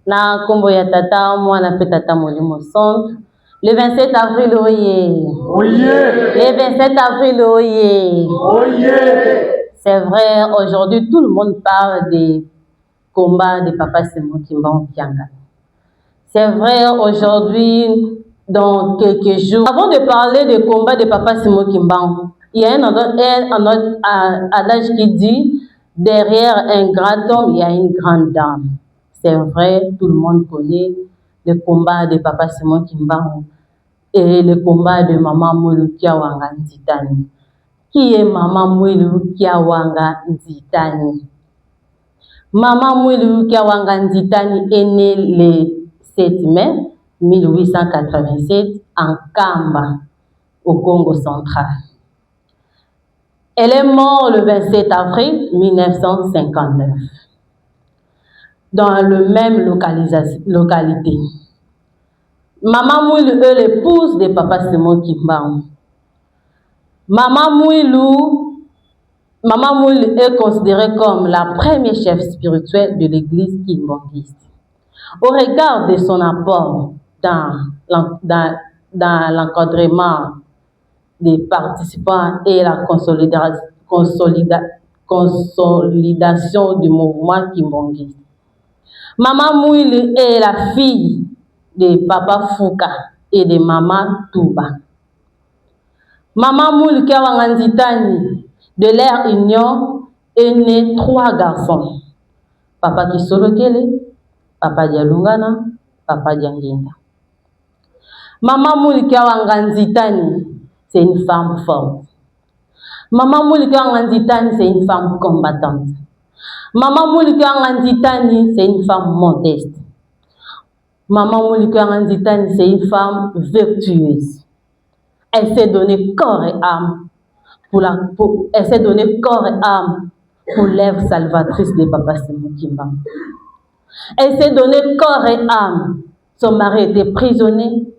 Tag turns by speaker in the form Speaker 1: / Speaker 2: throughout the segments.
Speaker 1: Na kombo ya tata mwana pe tata molimo centre. Le 27 avril, oye. Le 27 avril, oye. C'est vrai, aujourd'hui, tout le monde parle des combats de Papa Simon Kimbangu Kianga. C'est vrai, aujourd'hui, dans quelques jours, avant de parler des combats de Papa Simon Kimbangu, il y a un autre adage qui dit, derrière un grand homme, il y a une grande dame. C'est vrai, tout le monde connaît le combat de Papa Simon Kimbangu et le combat de Maman Moulou Kiawanga Nzitani. Qui est Maman Moulou Kiawanga Nzitani? Maman Moulou Kiawanga Nzitani est née le 7 mai 1887 en Kamba, au Congo central. Elle est morte le 27 avril 1959 dans le même localité. Maman Moulou est l'épouse de Papa Simon Kimbangu. Maman Moulou est considérée comme la première chef spirituelle de l'église kimbanguiste. Au regard de son apport dans l'encadrement des participants et la consolidation du mouvement kimbanguiste, Maman Moulou est la fille de Papa Fouka et de Maman Touba. Maman Moulou Kiawanga Nzitani, de leur union, est né 3 garçons. Papa Kisolokele, Papa Dialungana, Papa Dianginda. Maman Moulou Kiawanga Nzitani, c'est une femme forte. Maman Moulou Kiawanga Nzitani, c'est une femme combattante. Maman Moulou Kiawanga Nzitani, c'est une femme modeste. Maman Moulou Kiawanga Nzitani, c'est une femme vertueuse. Elle s'est donnée corps et âme pour l'œuvre salvatrice de Papa Simon Kimbangu. Elle s'est donnée corps et âme. Son mari était prisonnier.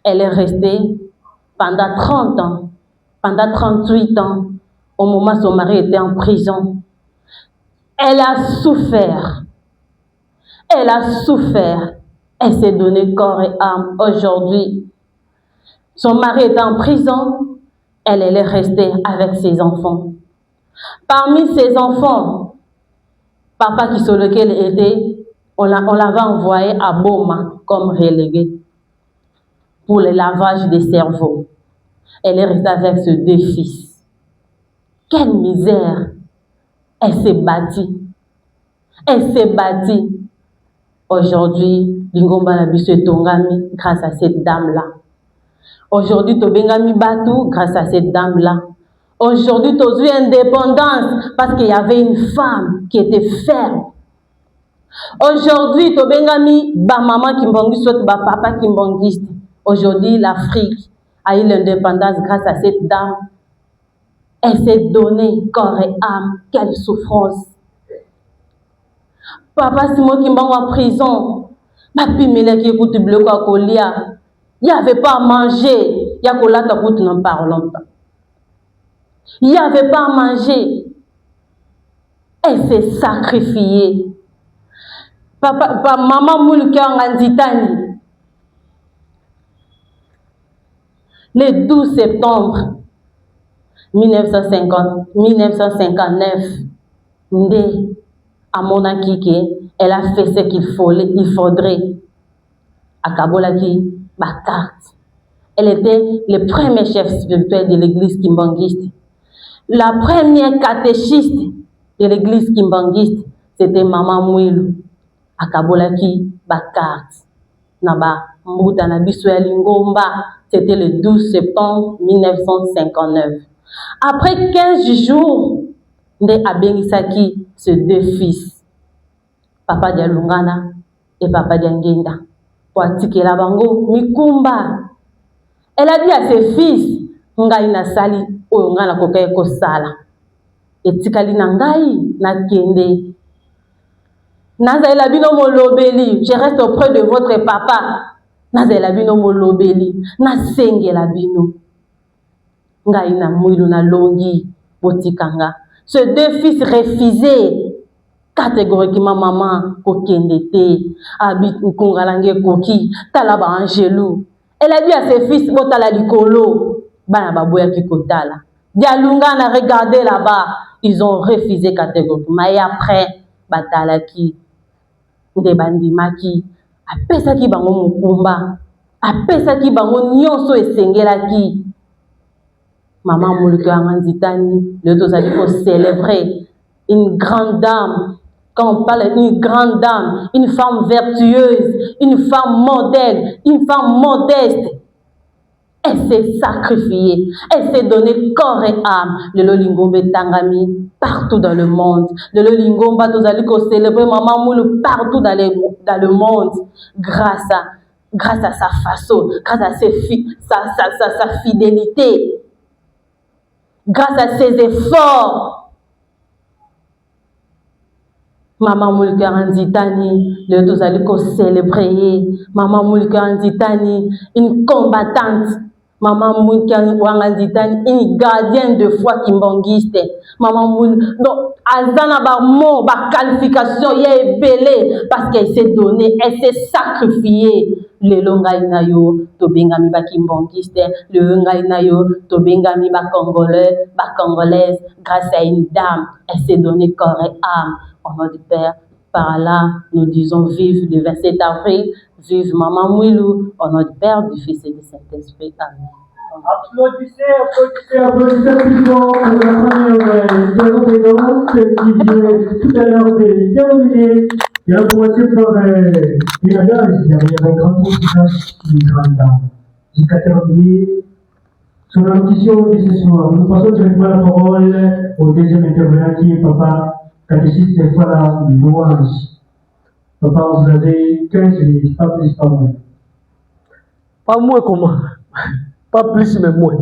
Speaker 1: Elle est restée pendant 30 ans, pendant 38 ans, au moment où son mari était en prison. Elle a souffert. Elle a souffert. Elle s'est donnée corps et âme. Aujourd'hui, son mari est en prison, elle est restée avec ses enfants. Parmi ses enfants, Papa Kisolokele était, on l'avait envoyé à Boma comme relégué pour le lavage des cerveaux. Elle est restée avec ses 2 fils. Quelle misère! Elle s'est bâtie. Elle s'est bâtie. Aujourd'hui, Lingomba Nabiso est tongami grâce à cette dame-là. Aujourd'hui, Tobengami Batou grâce à cette dame-là. Aujourd'hui, tu as eu indépendance parce qu'il y avait une femme qui était ferme. Aujourd'hui, Tobengami ba maman Kimbangu soit ba papa Kimbangiste. Aujourd'hui, l'Afrique a eu l'indépendance grâce à cette dame. Elle s'est donnée corps et âme. Quelle souffrance. Papa Simon Kimbangu en prison. Papi Meleki écoute bloqué à Kolia. Il n'y avait pas à manger. Il y a que là, tu n'en parlons pas. Il n'y avait pas à manger. Elle s'est sacrifiée. Maman Moulou Kiawanga Nzitani, le 12 septembre 1959, Ndé à Monakike, elle a fait ce qu'il faudrait à Kabolaki. Elle était le premier chef spirituel de l'église kimbanguiste. La première catéchiste de l'église kimbanguiste, c'était Maman Moulou. À Kabolaki, Bakart. Naba, Mbouta Nabiso ya Lingomba. C'était le 12 septembre 1959. Après 15 jours, Ndé Abengisaki, ses 2 fils, Papa Dialungana et Papa Dianginda. Watikela bango mikumba. Elle a dit à ses fils, ngai na sali oyo nga na kokai ko sala. Etikali na ngai na kende. Nazaela bino molobeli, je reste auprès de votre papa. Nazaela bino molobeli, na sengela bino. Ngai na mwilu na longi botikanga. Ces 2 fils refusaient catégoriquement maman kokende te habite kongalange koki tala ba angelou. Elle a dit à ses fils botala likolo bana baboya ki kotala. Dialunga na regardé là-bas, ils ont refusé catégoriquement et après batala ki nde bandimaki apesaki bango mokumba apesaki bango nyonso esengelaki. Maman Mouluke Anganzitani, le tozali pour célébrer une grande dame. Quand on parle d'une grande dame, une femme vertueuse, une femme modèle, une femme modeste, elle s'est sacrifiée, elle s'est donnée corps et âme. Le Lolingombe Tangami partout dans le monde. Le Lolingomba tozali pour célébrer Maman Moulou partout dans le monde, grâce à sa façon, grâce à sa fidélité. Grâce à ses efforts, Maman Moulika Anzitani, le Tozaliko célébrer. Maman Moulika Anzitani, une combattante. Maman Moulika Anzitani, une gardienne de foi kimbangiste. Maman Moulika, donc, Azana ba mot, ba qualification, y est belé parce qu'elle s'est donnée, elle s'est sacrifiée. Le longainayo to bengami ba kimbangiste, le longainayo to bengami ba congolais, ba congolaise, grâce à une dame, elle s'est donnée corps et âme. Au nom du Père, par là, nous disons vive le 27 avril, vive Maman Moulou, au nom du Père, du Fils et du Saint-Esprit. Amen.
Speaker 2: Applaudissez plus fort pour la première présidente qui vient tout à l'heure de terminer. Et là, pour essayer de faire une analyse, il y avait un grand pourcentage d'une grande dame. Jusqu'à terminer son allocution de ce soir. Nous passons directement la parole au deuxième intervenant qui est Papa Catéchiste de Fala Louange. Papa, vous avez 15 minutes, pas plus, pas moins.
Speaker 3: Pas moins comment? Pas plus mais moins.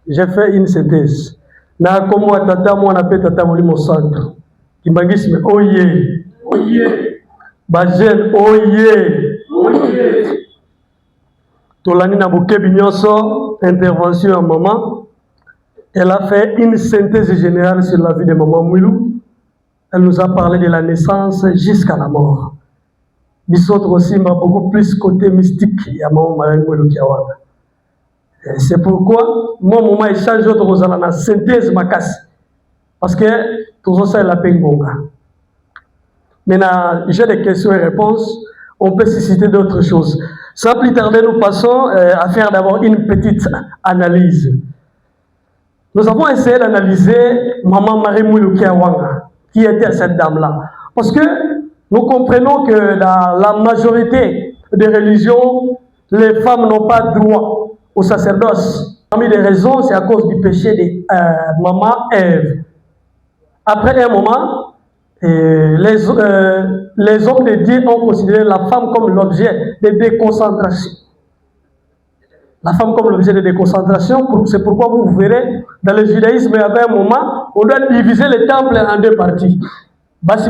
Speaker 3: J'ai fait une synthèse. Na comme tata moi na peta tata molimo santo. Kimbangisi me oye. Oye. Bajen oye. Oye. Tolani na bokebi nyonso intervention à maman. Elle a fait une synthèse générale sur la vie de Maman Moulou. Elle nous a parlé de la naissance jusqu'à la mort. Bisotro aussi m'a beaucoup plus côté mystique. Il y a Maman Moulou qui a wada. C'est pourquoi, moi, maman, échange de la synthèse ma casse. Parce que tout ça, c'est la pengonga. Maintenant, j'ai des questions et réponses. On peut susciter d'autres choses. Sans plus tarder, nous passons à faire d'abord une petite analyse. Nous avons essayé d'analyser Maman Marie Moulou Kiawanga, qui était cette dame-là. Parce que nous comprenons que dans la majorité des religions, les femmes n'ont pas droit au sacerdoce. Parmi les raisons, c'est à cause du péché de Maman Ève. Après un moment, les hommes de Dieu ont considéré la femme comme l'objet de déconcentration. La femme comme l'objet de déconcentration, c'est pourquoi vous verrez, dans le judaïsme, il y avait un moment, on doit diviser le temple en deux parties. Parce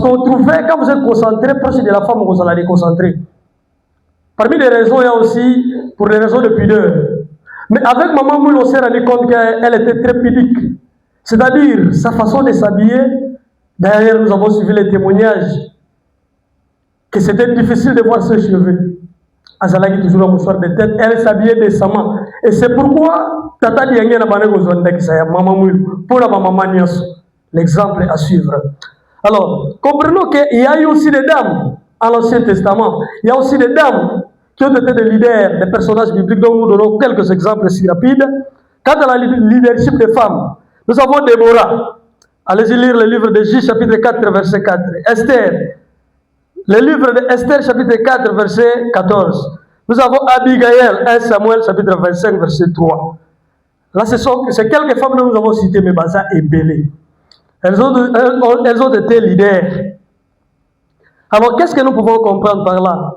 Speaker 3: qu'on trouvait, quand vous êtes concentré, proche de la femme, vous allez déconcentrer. Parmi les raisons, il y a aussi pour les raisons de pudeur. Mais avec Maman Moulou, on s'est rendu compte qu'elle était très pudique. C'est-à-dire, sa façon de s'habiller, d'ailleurs, nous avons suivi les témoignages, que c'était difficile de voir ses cheveux. Azalaki toujours un mouchoir de tête, elle s'habillait décemment. Et c'est pourquoi, Tata Diangé n'a pas de Maman Moulou, pour la Maman Niasso. L'exemple à suivre. Alors, comprenons qu'il y a eu aussi des dames à l'Ancien Testament. Il y a aussi des dames qui ont été des leaders, des personnages bibliques dont nous donnons quelques exemples si rapides. Quant à la leadership des femmes, nous avons Déborah. Allez-y lire le livre de Juge, chapitre 4, verset 4. Esther. Le livre de Esther, chapitre 4, verset 14. Nous avons Abigail, 1 Samuel, chapitre 25, verset 3. Là, c'est quelques femmes que nous avons citées, mais Baza et Bélé. Elles ont été leaders. Alors, qu'est-ce que nous pouvons comprendre par là?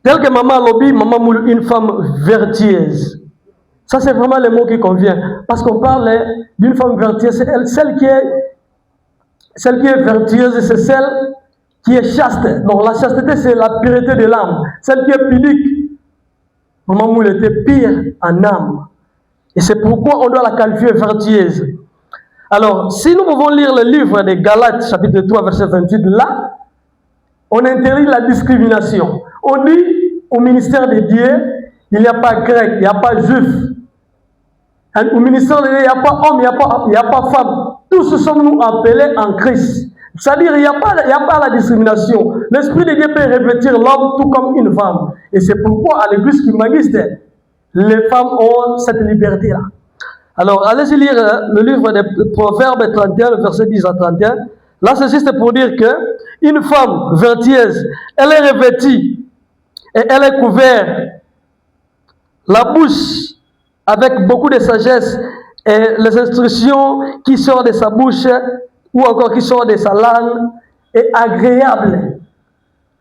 Speaker 3: Tel que Maman Lobi, Maman Moulou, une femme vertueuse. Ça, c'est vraiment le mot qui convient. Parce qu'on parle d'une femme vertueuse. Celle qui est vertueuse, c'est celle qui est chaste. Donc, la chasteté, c'est la pureté de l'âme. Celle qui est pudique. Maman Moulou était pire en âme. Et c'est pourquoi on doit la qualifier vertueuse. Alors, si nous pouvons lire le livre des Galates, chapitre 3, verset 28, là, on interdit la discrimination. On dit au ministère de Dieu, il n'y a pas grec, il n'y a pas juif. Au ministère de Dieu, il n'y a pas homme, il n'y a pas femme. Tous sommes-nous appelés en Christ. C'est-à-dire, il n'y a pas la discrimination. L'Esprit de Dieu peut revêtir l'homme tout comme une femme. Et c'est pourquoi à l'église kimbanguiste, les femmes ont cette liberté-là. Alors, allez-y lire le livre des Proverbes 31, le verset 10 à 31. Là, c'est juste pour dire que une femme vertueuse, elle est revêtie et elle est couverte la bouche avec beaucoup de sagesse et les instructions qui sortent de sa bouche ou encore qui sortent de sa langue est agréable.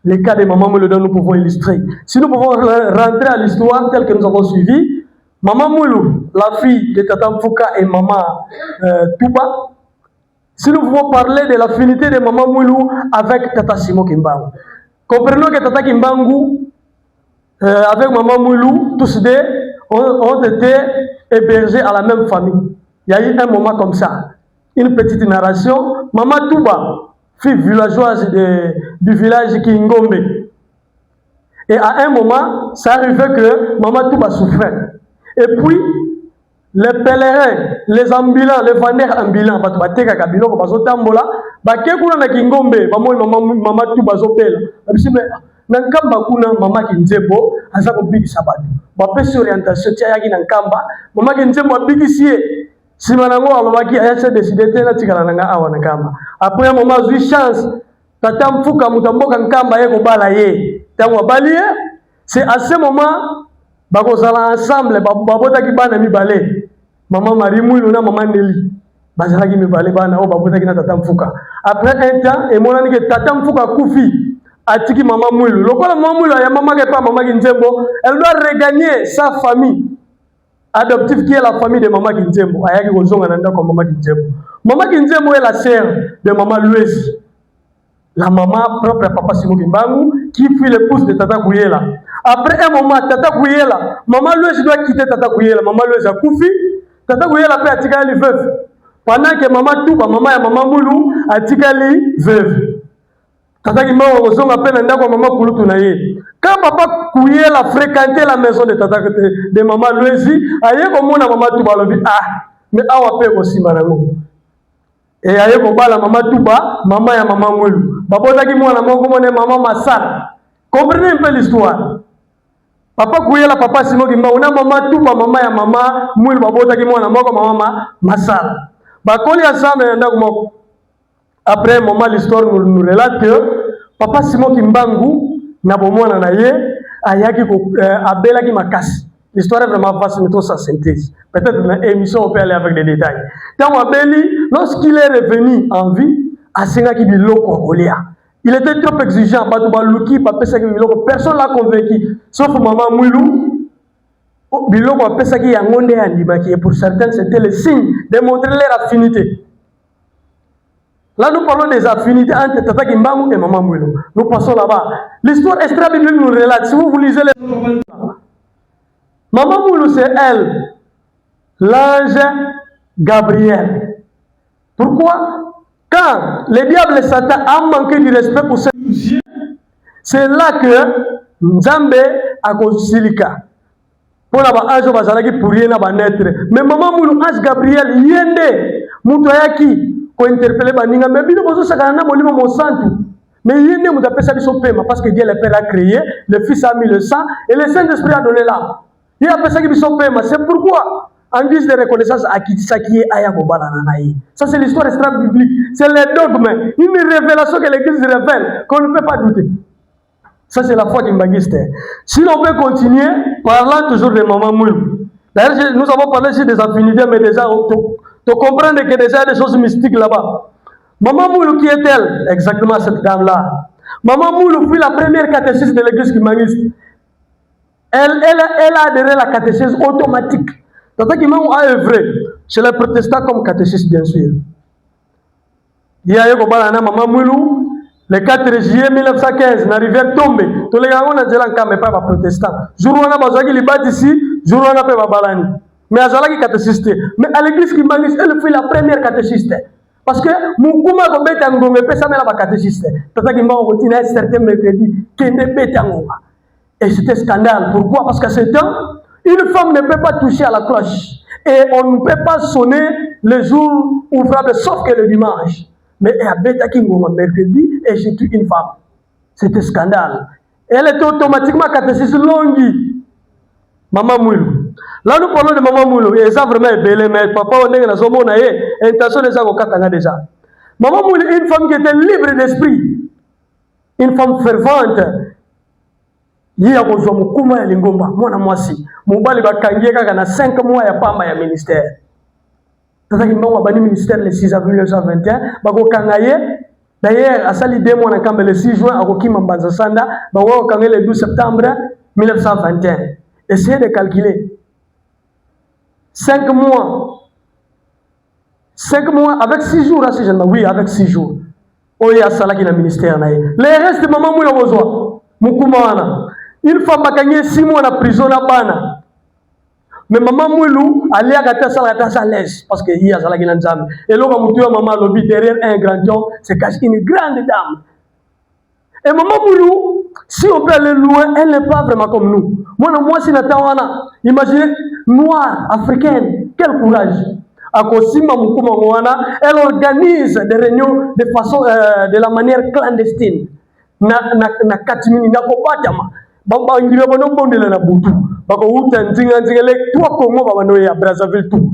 Speaker 3: Les cas de Maman Moulou dont nous pouvons illustrer. Si nous pouvons rentrer à l'histoire telle que nous avons suivi, Maman Moulou, la fille de Tata Mfouka et Maman Touba, si nous pouvons parler de l'affinité de Maman Moulou avec Tata Simo Kimbangu. Comprenons que Tata Kimbangu, avec Maman Moulou, tous deux ont été hébergés à la même famille. Il y a eu un moment comme ça. Une petite narration. Maman Touba, fille villageoise du village Kingombe. Et à un moment, ça arrivait que Maman Touba souffrait. Et puis, les pèlerins, les ambulants, les vendeurs ambulants, Maman Touba zopela. Nankamba kuna Mama Kinzembo, azako bigi sabatu. Bapesi orientation tia yaki nankamba, Mama Kinzembo abigisie. Simanango alobaki ayase décider tena tikala nanga awa nakamba. Après un moment j'ai chance, Tata Mfouka mutamboka nkamba yeko bala ye. Tango balie, c'est à ce moment bakozala ensemble babotaki bana mibale. Maman Marie Mouilou na Maman Nelly. Bazalaki mibale bana o babotaki na Tata Mfouka. Après un temps, et monani que Tata Mfouka kufi atiki Maman Mouilou. Lokola Maman Mouilou ya Maman Kepa Maman Kinzembo, elle doit regagner sa famille adoptive qui est la famille de Maman Kinzembo. Ayaki kozonga nanda kwa Maman Kinzembo. Maman Kinzembo est la sœur de Maman Louezi, la maman propre à Papa Simo Kimbangu, qui fut l'épouse de Tata Kouyela. Après un moment, Tata Kouyela, Maman Louezi doit quitter Tata Kouyela. Maman Louezi a koufi, Tata Kouyela peut atikali veuve. Pendant que Maman Touba, Maman et Maman Moulou atikali veuve. Tata Kimbangu kozonga pe nanda kwa Maman Kulutu na ye. Quand Papa Kouyela fréquentait la maison de Tata de Maman Louezi, aye komona Maman Touba lobi mais awa pe ko simanango. Et aye ko bala Maman Touba, Maman ya Maman Moulou. Babotaki mwana moko mone Maman Massal. Comprenez un peu l'histoire. Papa Kouyela, Papa Simo Kimbangu na Maman Touba, Maman ya Maman Moulou babotaki mwana moko Maman Massal. Bakoli ensemble nda ko. Après un moment l'histoire nous relate que Papa Simo Kimbangu na bomona na ye ayaki ko abelaki makasi. L'histoire est vraiment vaste, mais tout ça synthèse. Peut-être dans l'émission on peut aller avec des détails. Tant Abeli, lorsqu'il est revenu en vie, asengaki biloko olia. Il était trop exigeant, Batoubalouki, Papesaki biloko, personne l'a convaincu, sauf Maman Moulou. Biloko Papesaki yangonde andimaki, et pour certains c'était le signe de montrer leur affinité. Là, nous parlons des affinités entre Tata Kimbangu et Maman Moulou. Nous passons là-bas. L'histoire extra-biblique nous relate. Si vous lisez les... Maman Moulou, c'est elle, l'ange Gabriel. Pourquoi? Quand le diable et Satan ont manqué du respect pour ce Dieu, c'est là que Nzambe a consilika. Pour la ange bazalaki pour rien à naître. Mais Maman Moulou, ange Gabriel, yende, mutoyaki. Pour interpeller baninga mais bino bozo sakana bolimo mon santu mais yende mu tapesa biso pema parce que Dieu le Père a créé, le Fils a mis le sang et le Saint-Esprit a donné l'âme. Il a pensé que biso pema, c'est pourquoi en guise de reconnaissance à qui ça qui est aya ko balana naï. Ça c'est l'histoire extra-biblique, c'est le dogme, une révélation que l'Église révèle qu'on ne peut pas douter. Ça c'est la foi kimbangiste. Si l'on peut continuer parlant toujours de Maman Moulou. D'ailleurs nous avons parlé ici des affinités mais déjà de comprendre que déjà des choses mystiques là-bas. Maman Moulou, qui est-elle? Exactement cette dame-là. Maman Moulou fut la première catéchiste de l'église kimbanguiste. Elle a adhéré à la catéchèse automatique. Tata Kimbangu a œuvré chez les protestants comme catéchiste, bien sûr. Il y a eu Maman Moulou, le 4 juillet 1915, dans la rivière Tombe. Tous les gens ont dit mais pas les protestants. Jour où on a besoin qu'il y ait ici, jour où on a pas balani. mais azalaki catéchiste. Mais à l'église Kimbangu, elle fut la première catéchiste. Parce que Mukuma ko beta ngombe pesa mela ba catéchiste. Tata Kimbangu continue un certain mercredi kende beta ngomba. Et c'était scandale. Pourquoi? Parce que c'est une femme ne peut pas toucher à la cloche. Et on ne peut pas sonner les jours ouvrables, sauf que le dimanche. Mais elle a bêta qui mercredi et j'ai tué une femme. C'était scandale. Elle était automatiquement catéchiste longue. Maman Moulou. Là, nous parlons de Maman Moulou. Et ça vraiment est belle, mais papa, on est dans la zone, on a intention de ça qu'on déjà. Maman Moulou, une femme qui était libre d'esprit. Une femme fervente. Il y a besoin de Mukuma et Lingomba. Moi, na moi si. Mobali bakangie kaka na 5 mois ya pamba ya ministère. Tata Kimbangu abani ministère le 6 avril 1921. Bako kangaye. D'ailleurs, à sali 2 mois na kambe le 6 juin, akokima mbanza sanda. Bako kangaye le 12 septembre 1921. Essayez de calculer. 5 mois. 5 mois avec 6 jours, si je ne oui, avec 6 jours. Oye asala ki na ministère na ye. Le reste de maman mouila bozwa. Mukuma wana. Une femme a gagné 6 mois en prison à Bana. Mais maman Moulou, elle a gâté à l'aise parce qu'il y a ça qui est en et là, maman lobby derrière un grand homme, c'est cache une grande dame. Et maman Moulou, si on peut aller loin, elle n'est pas vraiment comme nous. Moi, si Natawana, imaginez, noire, africaine, quel courage. Elle organise des réunions de façon, de la manière clandestine. Na katimini na kobatama. Bamba ngira bono bondela na butu bako uta nzinga le toi Congo babano ya Brazzaville tout.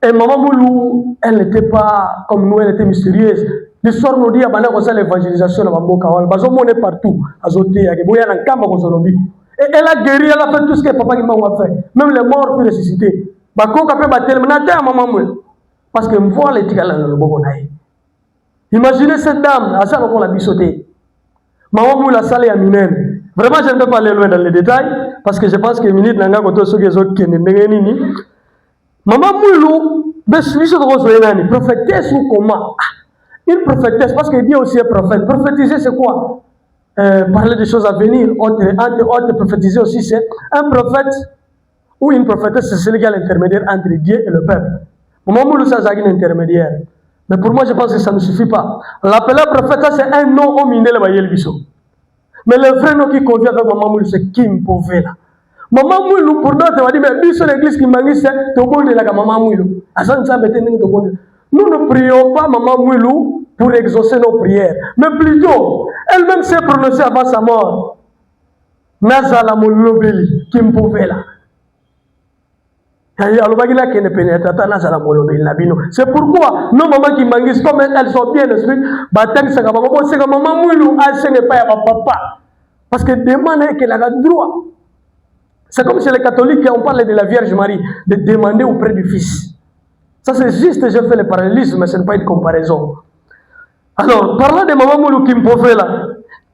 Speaker 3: Et maman Moulou, elle n'était pas comme nous, elle était mystérieuse. L'histoire nous dit abana ko ça l'évangélisation na bamboka wala bazo mone partout azoté ya boya na kamba ko zolobi. Et elle a guéri, elle a fait tout ce que papa Kimbangu a fait. Même les morts furent ressuscités. Bako ka pe batel na ta maman Moulou parce que m'voit les tigala na loboko nae. Imaginez cette dame, à ça on l'a bisoté. Maman Moulou a salé à Minen. Vraiment, je ne peux pas aller loin dans les détails, parce que je pense que minute nanga koto soki ezo kende ndenge nini. Maman Moulou, biso de rozoyenani, prophétesse ou comment? Une prophétesse, parce qu'il dit aussi un prophète. Prophétiser, c'est quoi? Parler des choses à venir, entre autres, prophétiser aussi, c'est un prophète ou une prophétesse, c'est celui qui a l'intermédiaire entre Dieu et le peuple. Maman Moulou, ça, c'est un intermédiaire. Mais pour moi, je pense que ça ne suffit pas. L'appeler prophète, ça, c'est un nom au miné, le bayel biso. Mais le vrai nom qui convient avec Maman Moulou, c'est Kim Povela. Maman Moulou, pour d'autres, on va dire, mais biso l'église qui m'a dit, c'est Togo de la Maman Moulou. Nous ne prions pas Maman Moulou pour exaucer nos prières, mais plutôt, elle-même s'est prononcée avant sa mort. Nazala Moulobeli, Kim Povela. C'est pourquoi nos mamans qui manguissent, comme elles sont bien esprits, c'est que maman Moulou enseigne pas à papa. Parce que demande qu'elle a le droit. C'est comme chez les catholiques, on parle de la Vierge Marie, de demander auprès du Fils. Ça c'est juste, je fais le parallélisme, mais ce n'est pas une comparaison. Alors, parlant de maman Moulou qui me pouvait là,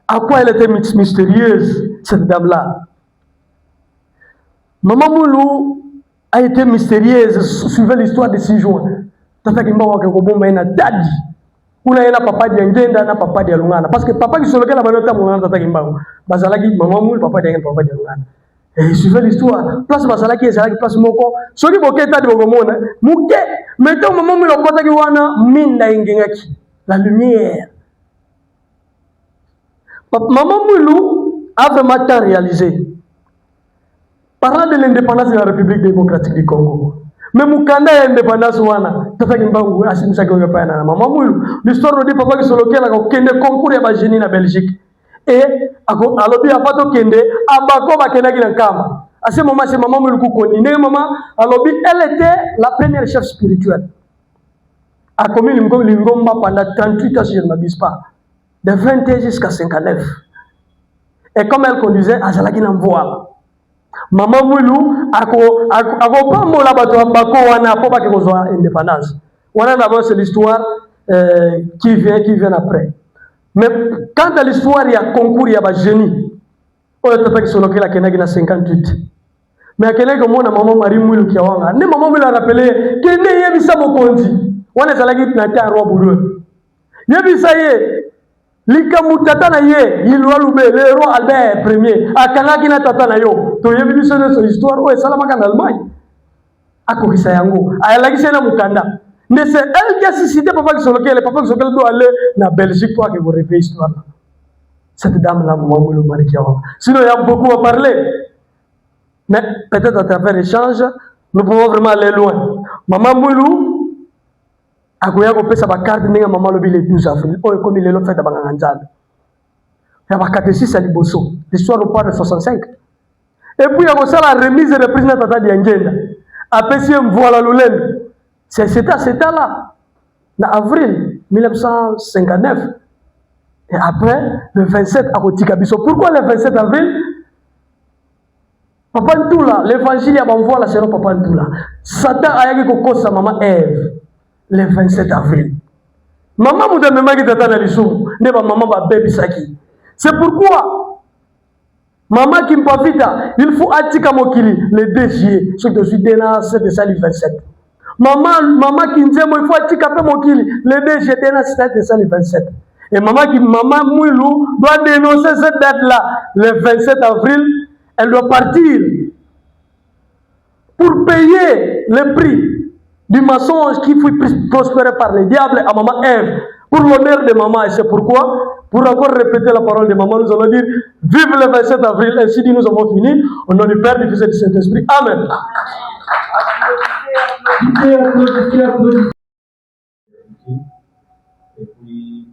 Speaker 3: à quoi elle était mystérieuse, cette dame-là. Maman Moulou a été mystérieuse, suivez l'histoire de 6 juin. Tata Kimbangu akakobomba ina dadi. Kuna ina papa dia ngenda na papa dia lungana. Parce que papa qui solokela banota mwana Tata Kimbangu. Bazalaki maman Moulou papa dia ngenda papa dia lungana. Et suivez l'histoire. Place bazalaki ezalaki place moko. Soki boketa di bokomona. Muke. Mettons maman Moulou kotaki wana minda ingengaki. La lumière. Maman Moulou a vraiment tant réalisé. Parlant de l'indépendance de la République démocratique du Congo. Mais Mukanda est indépendance wana. Tata Kimbangu asimisa kwa pana Maman Moulou. L'histoire nous dit papa qui soloké la kende concours ya bageni na Belgique. Et alobi apato kende abako bakena ki na kama. À ce moment c'est Maman Moulou koni. Ne maman alobi elle était la première chef spirituelle. A commis l'Ingomba pendant 38 ans si je ne m'abuse pas. De 21 jusqu'à 59. Et comme elle conduisait azalaki na mvoa. Maman Moulou ako pambola bato bako wana po baki kozwa indépendance. Wana d'abord c'est l'histoire qui vient après. Mais quant à l'histoire il y a concours il y a ba génie. On a tata ki solokela kenaki na 58. Mais kenaki ko mona maman Marie Moulou ki wanga. Ne maman Moulou a rappelé kende yebisa bokonzi. Wana zalaki na ta roi boulou. Yebisa ye Likamu tata na ye, le roi Albert Ier, akangaki na tata na yo. To yebi biso de son histoire, ouais, salamaka en Allemagne. akokisa yango ayalakisa na mukanda. Mais c'est elle qui a suscité papa qui le papa qui doit aller na Belgique pour que vous réveillez l'histoire. Cette dame là, maman Moulou Marikiawa. Sinon il y a beaucoup à parler. Mais peut-être à travers l'échange, nous pouvons vraiment aller loin. Maman Moulou a goya ko pesa ba carte ninga maman lobi le 12 avril. Oh comme il est le fait d'abanga nzambe. Il y a ba catéchisme à Liboso. L'histoire au part de 65. Et puis il y a la remise de président Tata Diangenda. Après si on voit la Lolène. C'était là, en avril 1959. Et après, le 27 à Rotikabiso. Pourquoi le 27 avril? Papa Ntoula, l'évangile a envoyé la sœur Papa Ntoula. Satan a eu que sa maman Ève, le 27 avril. Maman m'a dit que tata na lisou, ne ba maman ba baby saki. C'est pourquoi maman qui m'pafita, il faut atika mokili le 2 juillet, ce que je suis déna c'est de ça le 27. Maman qui dit moi il faut atika pe mokili le 2 juillet déna c'est de ça le 27. Et maman Mouilou doit dénoncer cette date là le 27 avril, elle doit partir pour payer le prix du mensonge qui fut prospéré par le diable à maman Ève, pour l'honneur de maman. Et c'est pourquoi, pour encore répéter la parole de maman, nous allons dire vive le 27 avril, ainsi dit nous avons fini, au nom du Père, du Fils et du Saint-Esprit. Amen.
Speaker 2: Et puis,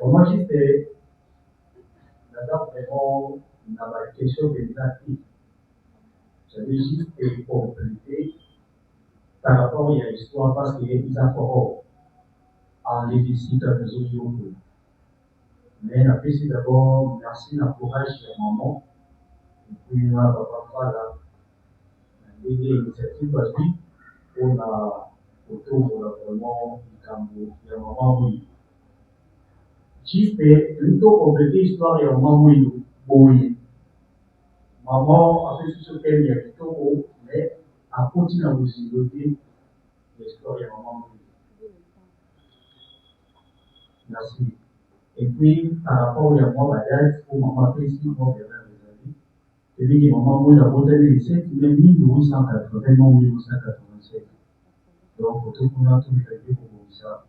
Speaker 2: moi, j'étais vraiment dans ma question des actifs. J'avais juste complété par rapport à l'histoire parce qu'il y a des affaires en déficit à besoin. Mais après, c'est d'abord merci pour le courage de maman. Et puis, on va pas là. L'initiative gratuite, on a autour vraiment il y a maman oui. Juste plutôt compléter l'histoire et maman oui. Oui. Maman a fait ce qu'elle y a plutôt mais a continué à vous développer l'histoire et maman oui. Merci. Et puis par rapport à moi, pour maman précis, moi j'ai et puis, maman, oui, la bataille des 7, même 1880, non 1887. Donc, tout le monde a tout fait pour ça.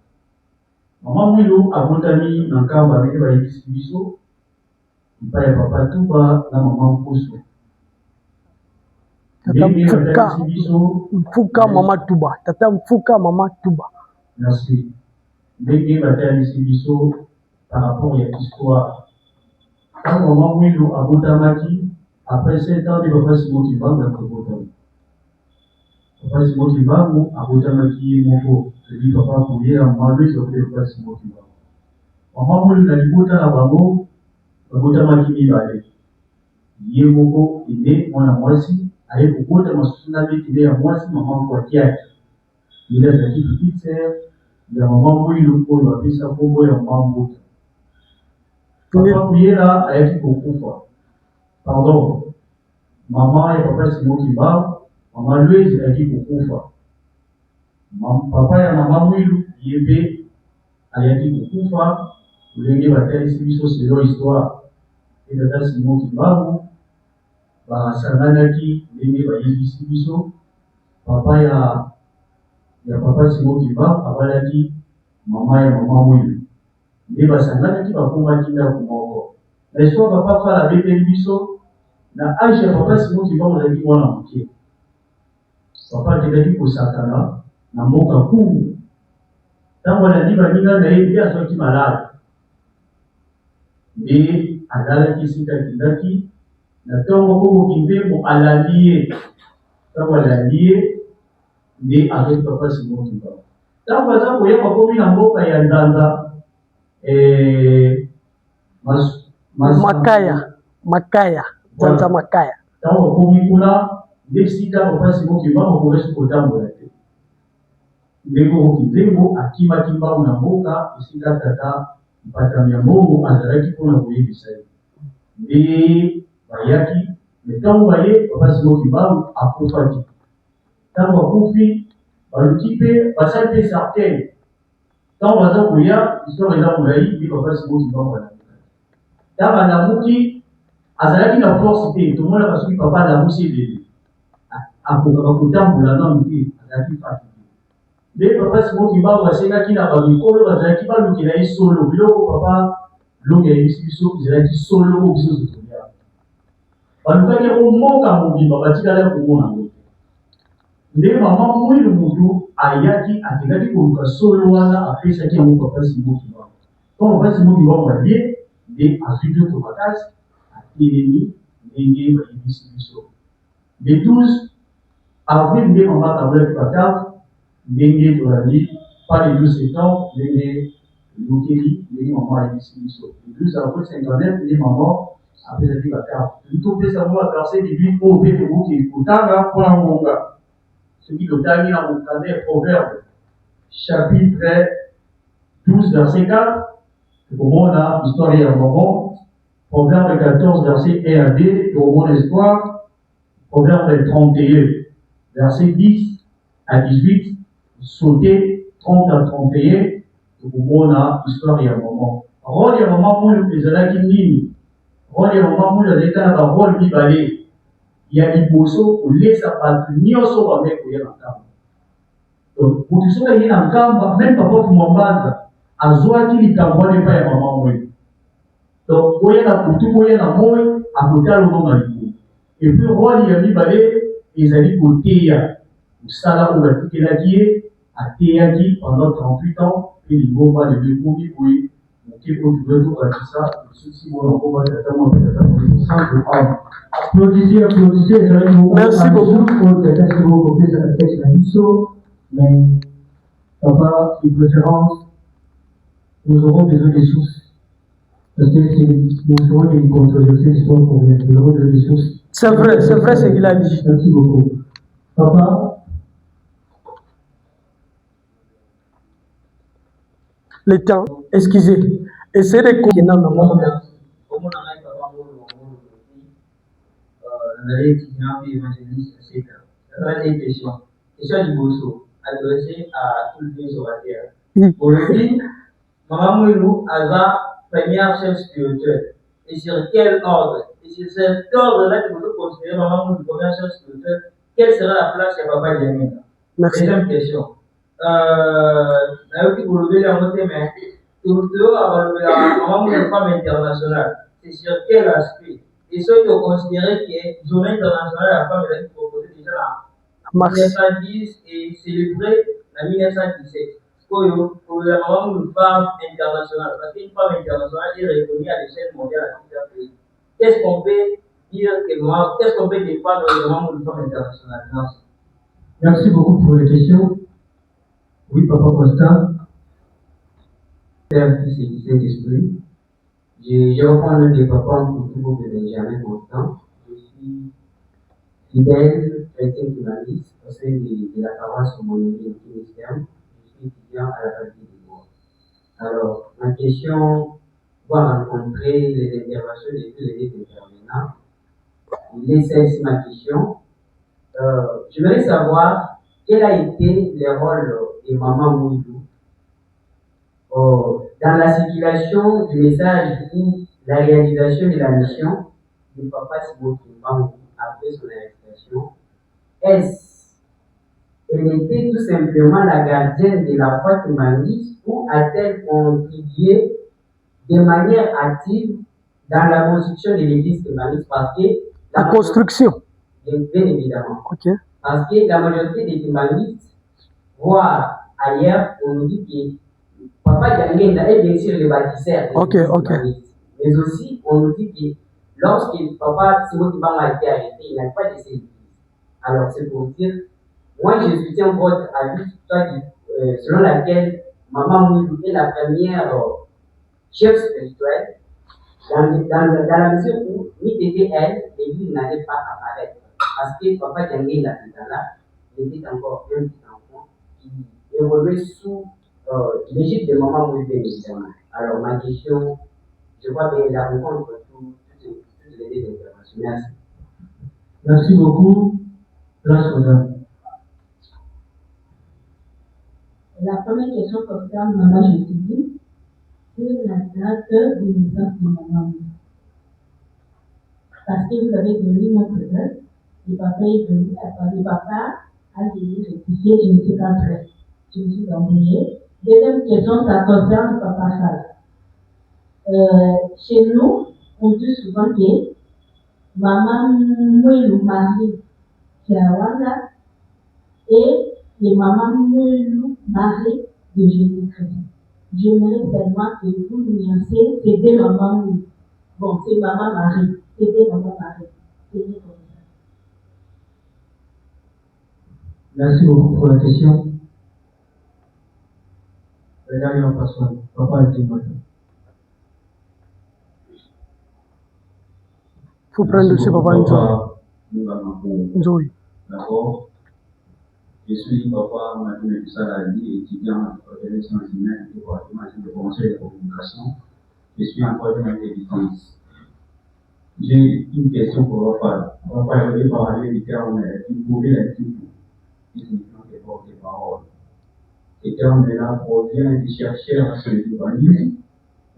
Speaker 2: Maman, oui, a bataille dans le cas avec les distributions, il n'y a pas tout bas, la maman pousse.
Speaker 3: Tata Mfuka Mama Touba. Tata Mfuka Mama Touba.
Speaker 2: Merci. Dès que la bataille des distributions, par rapport à l'histoire, quand maman, oui, a bataille, après 7 ans, papa Simon qui va dans le Botan. Papa Simon qui va, à Botan qui est mon beau. Je dis papa, pour y aller, moi, lui, je vais papa Simon qui va. Maman, moi, il a dit Botan à Bango, à Botan qui va aller. Il est mon beau, il est, moi, à moi aussi. Allez, pour Botan, ma soutien, il est à moi aussi, maman, quoi, qui est. Il a dit petite sœur, il y a maman, moi, il a fait ça pour moi, maman, Botan. Papa, pour y aller, là, il a dit pour Koufa. Pardon, maman et papa c'est moi qui va, maman lui c'est qui pour Koufa. Papa et maman Mouilou, il est à qui pour Koufa, vous l'avez battu ici, c'est leur histoire. Et là c'est moi qui va, bah Sananaki, il est ici, papa et papa c'est moi qui va, papa l'a dit, maman et maman Mouilou. Il va Sananaki va combattre pour moi. Mais soit papa fait la bébé biso, na âge ya papa Simon qui va vous dire moi en entier. Papa qui a dit pour Satana, na moka kuu. Tant on a dit baninga na yeye pia soki malade. Mais adala qui sita kindaki, na tongo ko kinde mo alalié. Tant on a lié, mais avec papa Simon qui va. Tant on a voyé papa mi na moka ya ndanda
Speaker 3: Makaya. Santa Makaya.
Speaker 2: Tant on a kuna Mexica papa Simon qui va on reste au temps de ndeko kidemo akima kimba na mboka isika tata mpatamia Mungu azalaki pona kuyebisa ndi bayaki metango baye papa Simon qui va akufaki tango akufi baluki pe basali pe certaine tango baza koya histoire eza molai ndi papa Simon qui va wana tango anamuki azalaki na force te tomona basuki papa anamusi ebele akokaka kotambola nanu te azalaki fatike nde papa Simon Kimbangu asengaki na bamikolo bazalaki balukela ye solo biloko papa longi ayebisi biso ezalaki solo oyo biso totolia balukaki yango mboka mobimba batikala komona yango te nde mama mwilu mutu ayaki akendaki koluka solo wana apesaki yango papa Simon Kimbangu mpo papa Simon Kimbangu alie nde azwi ndoto makasi atelemi ndenge bayebisi biso le 12 avril nde mama atabulaki bakarte ndenge tolandi pas le 12 septembre ndenge lokeli ndenge mama ayebisi biso le 12 avril 59 nde mama apesaki bakarte topesa yango baverse biblique oyo mpe tokoki kotanga mpona ngonga soki totangi na mokanda ya proverbe chapitre 12 verset 4 tokomona histoire ya maman. Proverbe 14 verset 1 à 2 tokomona histoire. Proverbe 31 verset 10 à 18 sauter 30 à 31 tokomona histoire ya maman. Rôle ya maman moyo ezalaki nini? Rôle ya maman moyo azalaki na barôle mibale ya liboso kolesa bato nyonso bame koya na nkamba. Donc moto soki aye na nkamba même papa kumwambaza azwaki likambo wana epai ya mama moyo. Donc koya na kutu koya na moyo akotala ono na likolo. Et puis rôle ya mibale ezali koteya mosala oyo batikelaki ye ateyaki pendant 38 ans mpe lingomba lelo ekomi boye moke oyo tokoki kokatisa lisusi mona ngomba tata mwa mpe tata mwa centre âme.
Speaker 3: Merci beaucoup.
Speaker 2: Mais papa, de préférence, nous aurons besoin des sources. Parce que nous serons des controversés l'histoire pour nous aurons besoin des sources.
Speaker 3: C'est vrai ce qu'il a dit.
Speaker 2: Merci beaucoup. Papa,
Speaker 3: le temps, excusez. Essayez de comprendre.
Speaker 4: Question du Bosso, adressée à tous les sur la terre. Aujourd'hui, Maman Moulou a la première chef spirituelle. Et sur quel ordre? Et sur cet ordre-là que vous considérez Maman Moulou comme première chef spirituelle, quelle sera la place de Papa Djamila?
Speaker 3: Merci.
Speaker 4: Deuxième question. Vous levez la montée, mais tout Maman Moulou femme internationale. C'est sur quel aspect? Et ceux qui ont considéré que la journée internationale de la femme est proposée déjà là. 1910 et célébrer en 1917. Pour la maman d'une femme internationale, parce qu'une femme internationale est reconnue à l'échelle mondiale à plusieurs pays. Qu'est-ce qu'on peut dire qu'est-ce qu'on peut défendre de la maman d'une femme internationale?
Speaker 2: merci beaucoup pour les questions. Oui, Papa Costa.
Speaker 4: Père, Fils et Saint-Esprit. Je reprends le des papas pour tout le monde de Benjamin Constant. Je suis fidèle chrétien humaniste au sein de la paroisse monolithique du ministère. Je suis étudiant à la faculté des droits. Alors, ma question va rencontrer les interventions de tous les deux intervenants. Il est celle-ci ma question. Je voudrais savoir quel a été le rôle de Maman Moudou dans la circulation du message ou la réalisation de la mission du Papa Simon Kimbangu après son arrestation. Est-ce qu'elle était tout simplement la gardienne de la foi humaniste ou a-t-elle contribué de manière active dans la construction de l'église humaniste? Parce que
Speaker 3: la construction.
Speaker 4: Bien évidemment.
Speaker 3: Okay.
Speaker 4: Parce que la majorité des humanistes, voire ailleurs, on nous dit que Papa Djangenda est bien sûr le bâtisseur.
Speaker 3: Ok.
Speaker 4: Mais aussi, on nous dit que lorsque Papa Simon Kimbangu a été arrêté, il n'a pas laissé l'église. Alors, c'est pour dire, moi je soutiens votre avis selon laquelle Maman Moudou est la première chef spirituelle dans la mesure où, ni c'était elle, l'église n'allait pas apparaître. Parce que Papa Djangenda était là, il était encore un petit enfant qui évoluait sous l'égide de Maman Moudou, évidemment. Alors, ma question, je crois que la rencontre toutes les deux interventions. Merci.
Speaker 2: Merci beaucoup. Place madame.
Speaker 5: La première question concerne Maman Jésus sur la date de naissance de Maman. Parce que vous avez donné notre date, Le papa est venu, le papa a dit rectifier, je me suis rentrée. Je me suis embrouillée. Deuxième question, ça concerne papa Charles. Chez nous, on dit souvent que maman mouille le mari qui a Rwanda et les mamans mouillent le mari de Jésus-Christ. J'aimerais seulement que vous nuancez ces deux mamans. Bon, c'est maman Marie, c'est deux mamans Marie. C'est comme ça.
Speaker 2: Merci beaucoup pour la question. Regardez en personne. Papa est une bonne.
Speaker 3: Il faut prendre le chef papa Nzoï.
Speaker 6: D'abord, je suis papa Mathieu Saladi, étudiant en organisation humaine du département de conseil de communication. Je suis en troisième année de licence. J'ai une question pour papa. Papa est venu parler du terme imposer la culture, qui signifie des porte-parole. Ce terme-là provient des chercheurs sur l'urbanisme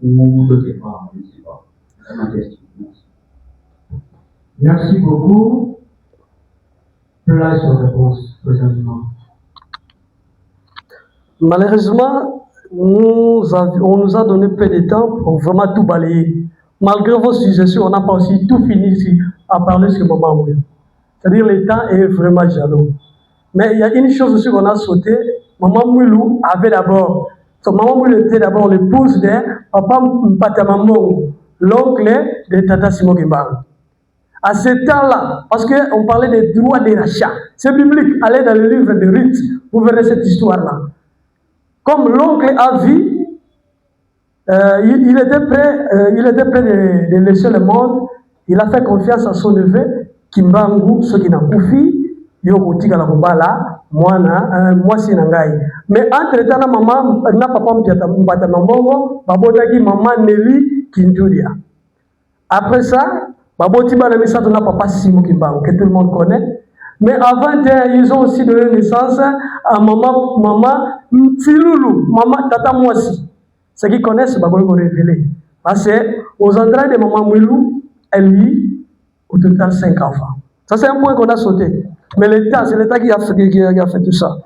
Speaker 6: ou d'autres parts, je ne sais pas. C'est ma question.
Speaker 2: Merci beaucoup. Place aux réponses présentement.
Speaker 3: Malheureusement, on nous a donné peu de temps pour vraiment tout balayer. Malgré vos suggestions, on n'a pas aussi tout fini ici à parler sur Maman Moulou. C'est-à-dire le temps est vraiment jaloux. Mais il y a une chose aussi qu'on a sauté. Maman Moulou avait d'abord, Maman Moulou était d'abord l'épouse de Papa Mpatamambo, l'oncle de Tata Simon Kimbangu. À ce temps-là, parce qu'on parlait des droits des rachats, c'est biblique, allez dans le livre de Ruth, vous verrez cette histoire-là. Comme l'oncle a vu, il était prêt de laisser le monde, il a fait confiance à son neveu, Kimbangu, ce qui n'a pas fait, Yoko Tika la Bobala, moi c'est Nangai. Mais entre-temps, maman, n'a pas papa Mbongo, babotaki maman Nelly Kinduria. Après ça, Baboti Banamisa n'a pas Simon Kimbangu, que tout le monde connaît. Mais avant, ils ont aussi donné naissance à maman Mtiloulou, maman Tata Mwasi. Ceux qui connaissent, ils vont révéler. Parce que aux entrailles de maman Mwilou, elle vit au total 5 enfants. Ça, c'est un point qu'on a sauté. Mais l'État, c'est l'État qui a fait tout ça.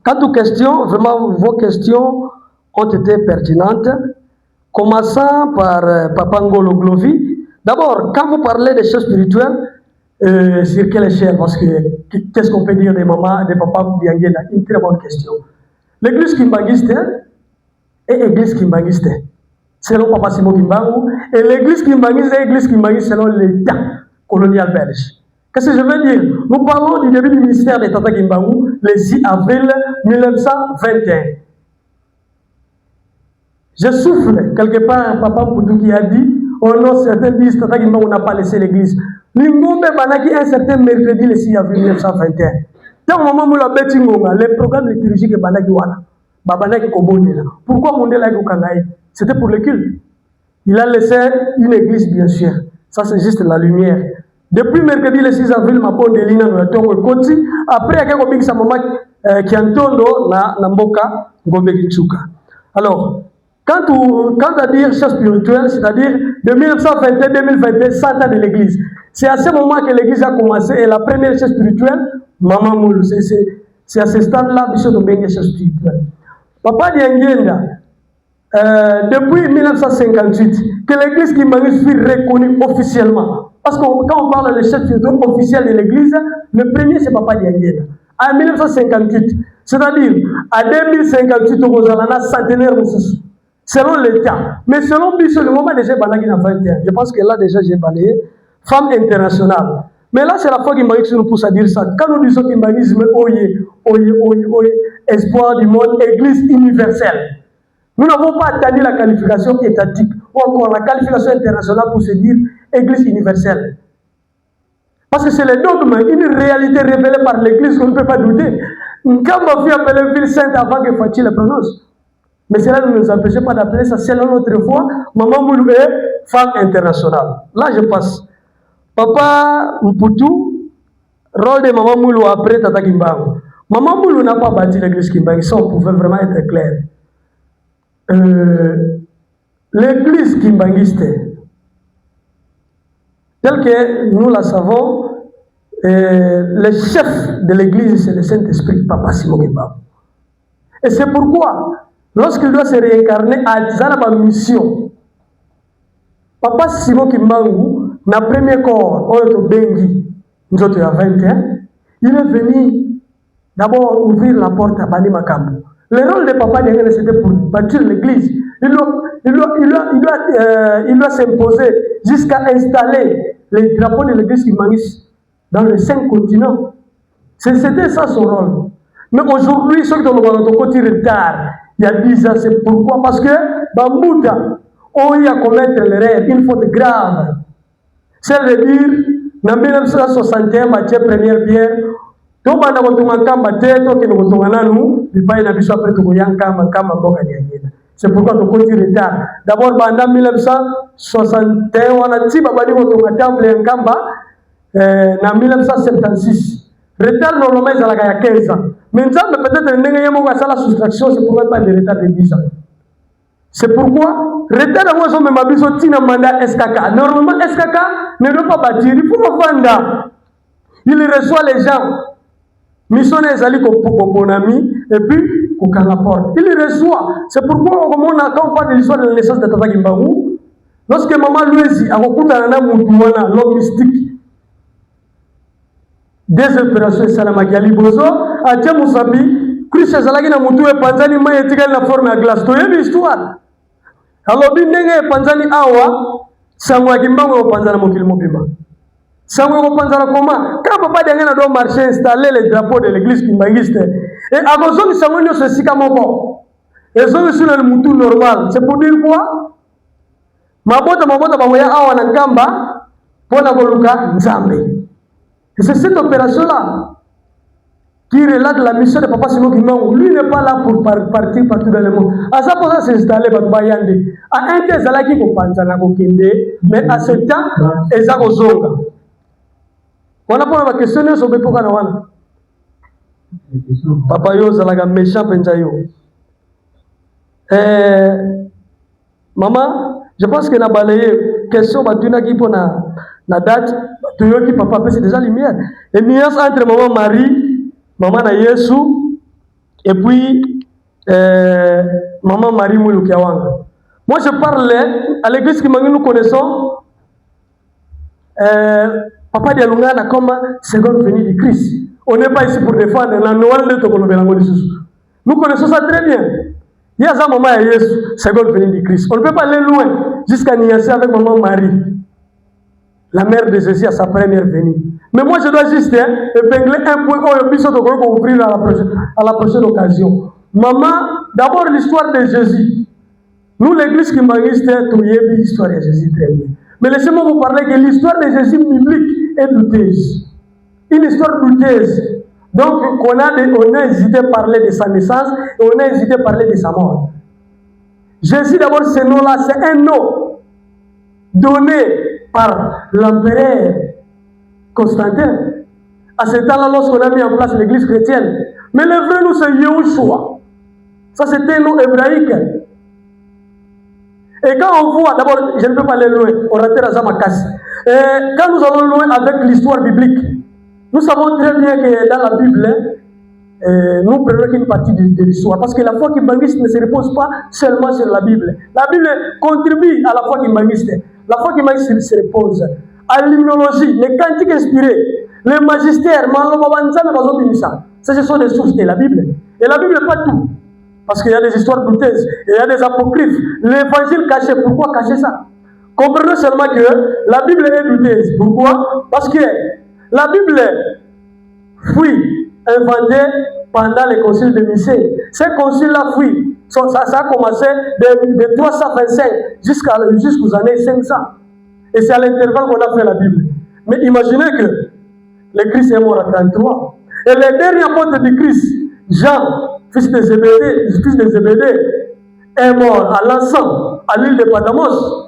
Speaker 3: Quant aux questions, vraiment, vos questions ont été pertinentes. Commençant par Papa Ngolo Glovi. D'abord, quand vous parlez des choses spirituelles, sur quelle échelle? Parce que qu'est-ce qu'on peut dire des mamans, des papas Biangena? Une très bonne question. L'église Kimbanguiste est l'église Kimbanguiste, selon Papa Simon Kimbangu, et l'église Kimbanguiste est l'église Kimbanguiste selon l'État colonial belge. Qu'est-ce que je veux dire? Nous parlons du début du ministère de Tata Kimbangu, le 6 avril 1921. Je souffle quelque part, Papa Mpoutou qui a dit, oh non, certains disent Tata Kimbangu n'a pas laissé l'église. L'Ingombe Banaki un certain mercredi le 6 avril 1921. Tant au moment où la bête Ingonga, les programmes liturgiques de Banaki Wana, Babanaki Kobonela. Pourquoi Mondela Gokangaï? C'était pour le culte. Il a laissé une église, bien sûr. Ça, c'est juste la lumière. Depuis mercredi le 6 avril, ma bonne Delina nous a tombé côté. Après, il y a quelqu'un qui maman qui entondo na Mboka, Ngombe Kinchuka. Alors, quant à dire chose spirituelle, c'est-à-dire de 1921 à 2021, 100 ans de l'église. C'est à ce moment que l'église a commencé et la première chose spirituelle, Maman Moulou. C'est à ce stade-là que nous avons une chose spirituelle. Papa Diangenda, depuis 1958, que l'église qui m'a fut reconnue officiellement. Parce que quand on parle de chef spirituel officiel de l'église, le premier c'est Papa Diangenda. En 1958, c'est-à-dire à 2058, on a un centenaire selon l'État. Mais selon Bissot, le moment déjà balayé dans 21. Je pense que là déjà j'ai balayé. Femme internationale. Mais là c'est la fois qu'il m'a dit nous pousse à dire ça. Quand nous disons qu'il m'a dit espoir du monde, église universelle. Nous n'avons pas atteint la qualification étatique ou encore la qualification internationale pour se dire église universelle. Parce que c'est le dogme, une réalité révélée par l'église qu'on ne peut pas douter. Quand ma fille appelait ville sainte avant que Fatih le prononce. Mais cela ne nous empêche pas d'appeler ça selon notre foi, Maman Moulou est femme internationale. Là, je passe. Papa Mpoutou, rôle de Maman Moulou après Tata Kimbangu. Maman Moulou n'a pas bâti l'église Kimbangu, ça on pouvait vraiment être clair. L'église kimbanguiste, telle que nous la savons, le chef de l'église, c'est le Saint-Esprit, Papa Simon Kimbangu. Et c'est pourquoi, lorsqu'il doit se réincarner à Zalaba mission, Papa Simon Kimbangu, na premier corps, Oyoto Bengi, nous autres à 21, il est venu d'abord ouvrir la porte à Bani Makambo. Le rôle de Papa Diangane, c'était pour bâtir l'église. Il doit s'imposer jusqu'à installer les drapeaux de l'église Kimbanguiste dans les 5 continents. C'était ça son rôle. Mais aujourd'hui, ceux qui ont notre côté retard, il y a 10 ans, c'est pourquoi? Parce que Bamouta, on y a commettre l'erreur, une faute grave. C'est de dire, en 1961, Mathieu première pierre, tout le monde c'est pourquoi nous continuons retard. D'abord, en 1961, on a dit que temple en Kamba en 1976. Retard normalement, il y a 15 ans. Mais peut-être que la soustraction, c'est pour pas de retard de 10 ans. C'est pourquoi, retard dans le même abisso, tina mandat SKK. Normalement, SKK ne doit pas bâtir. Il faut vendre. Il reçoit les gens. Mission est allée pour Bonami et puis pour Kanaport. Il reçoit. C'est pourquoi, quand on parle de l'histoire de la naissance de Tata Kimbangu, lorsque Maman Louisi a rencontré un homme l'homme mystique, des opérations Salamagali Bozo, à Tchamoussabi, Christ Zalagi na Moutou et Panzani Maya Tigal la forme à glace. Tu as une histoire. Alors, bien Panzani Awa, Sangwa Kimbangu au Panzana Mokil Mobima. Sangwa au Panzana Koma, quand Papa Diangana doit marcher, installer les drapeaux de l'église Kimbanguiste, et à Gozon, Sangwa se Sikamoko, et sont sur le Moutou normal. C'est pour dire quoi? Mabota, Bamoya Awa Nankamba, pour la Goluka, Nzambe. Et c'est cette opération-là qui relate la mission de Papa Simon Kimbangu. Lui n'est pas là pour partir partout dans le monde. À ça, pour ça, s'installer à Bayande. À un des alaki ko panzana ko kende, mais à ce temps, ils ont zonga. On a pas la question sur le pourquoi non. Papa yo zalaga méchant penjayo. Maman, je pense que na balayé question batuna qui pour na date. Qui papa c'est déjà lumière. Et nuance entre maman Marie, maman na Yesu, et puis maman Marie Mouloukiawanga. Moi je parlais à l'église qui nous connaissons, papa Dialungana comme seconde venue du Christ. On n'est pas ici pour défendre la Noël de Tokolobelango de Soussou. Nous connaissons ça très bien. Il y a ça maman et Yesu, seconde venue du Christ. On ne peut pas aller loin jusqu'à nuancer avec maman Marie, la mère de Jésus à sa première venue. Mais moi, je dois juste épingler un point pour ouvrir à la prochaine occasion. Maman, d'abord l'histoire de Jésus. Nous, l'église qui m'arrive, l'histoire de Jésus très bien. Mais laissez-moi vous parler que l'histoire de Jésus biblique est douteuse. Une histoire douteuse. Donc, on a hésité à parler de sa naissance et on a hésité à parler de sa mort. Jésus, d'abord, ce nom-là, c'est un nom donné par l'empereur Constantin. À ce temps-là, lorsqu'on a mis en place l'église chrétienne. Mais le vrai nom, c'est Yahushua. Ça, c'était un nom hébraïque. Et quand on voit, d'abord, je ne peux pas aller loin, on ratera Zamakas. Quand nous allons loin avec l'histoire biblique, nous savons très bien que dans la Bible, nous prenons qu'une partie de l'histoire. Parce que la foi kimbanguiste ne se repose pas seulement sur la Bible. La Bible contribue à la foi kimbanguiste. La foi kimbanguiste se repose à l'hymnologie, les cantiques inspirés, les magistères, ça, ce sont des sources de la Bible. Et la Bible n'est pas tout. Parce qu'il y a des histoires douteuses, et il y a des apocryphes. L'évangile caché, pourquoi cacher ça? Comprenez seulement que la Bible est douteuse. Pourquoi? Parce que la Bible fut inventée pendant les conciles de Nicée. Ces conciles-là ça a commencé de 325 jusqu'aux années 500. Et c'est à l'intervalle qu'on a fait la Bible. Mais imaginez que le Christ est mort à 33. Et le dernier apôtre du Christ, Jean, fils de Zébédée, est mort à l'ensemble, à l'île de Patmos.